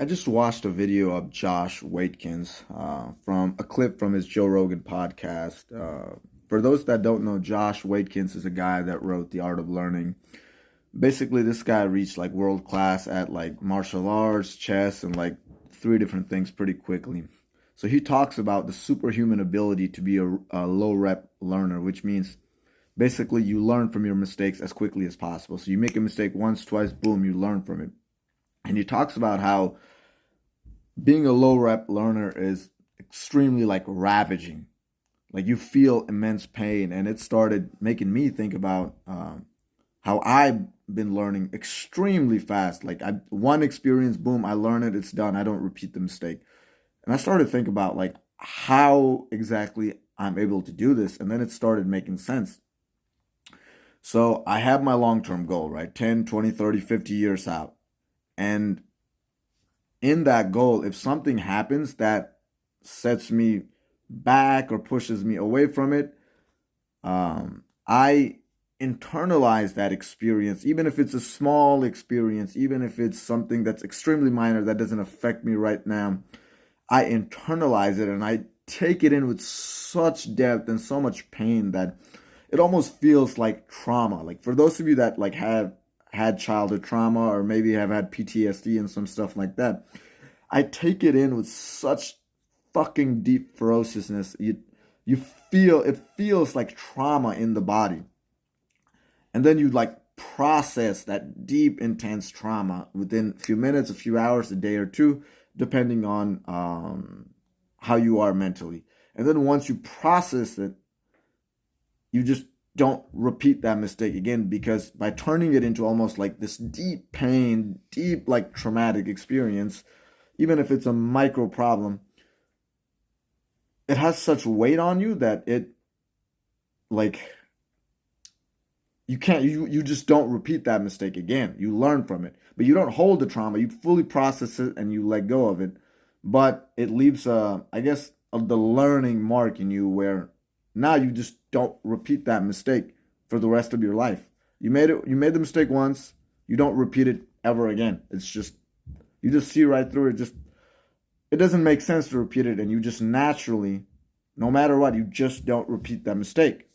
I just watched a video of Josh Waitzins from a clip from his Joe Rogan podcast. For those that don't know, Josh Waitzins is a guy that wrote The Art of Learning. Basically, this guy reached like world class at like martial arts, chess, and like three different things pretty quickly. So he talks about the superhuman ability to be a low rep learner, which means basically you learn from your mistakes as quickly as possible. So you make a mistake once, twice, boom, you learn from it. And he talks about how being a low rep learner is extremely like ravaging. Like you feel immense pain, and it started making me think about how I've been learning extremely fast. Like I one experience, boom, I learn it, it's done. I don't repeat the mistake. And I started to think about like how exactly I'm able to do this, and then it started making sense. So I have my long-term goal, right? 10, 20, 30, 50 years out. And in that goal, if something happens that sets me back or pushes me away from it, I internalize that experience, even if it's a small experience, even if it's something that's extremely minor that doesn't affect me right now. I internalize it and I take it in with such depth and so much pain that it almost feels like trauma. Like for those of you that like have had childhood trauma or maybe have had PTSD and some stuff like that, I take it in with such fucking deep ferociousness. You feel it feels like trauma in the body. And then you like process that deep, intense trauma within a few minutes, a few hours, a day or two, depending on how you are mentally. And then once you process it, you just don't repeat that mistake again, because by turning it into almost like this deep pain, deep like traumatic experience, even if it's a micro problem, it has such weight on you that it like you just don't repeat that mistake again. You learn from it, but you don't hold the trauma. You fully process it and you let go of it, but it leaves I guess the learning mark in you where now you just don't repeat that mistake for the rest of your life. You made the mistake once, you don't repeat it ever again. It's just you just see right through it. Just it doesn't make sense to repeat it, and you just naturally, no matter what, you just don't repeat that mistake.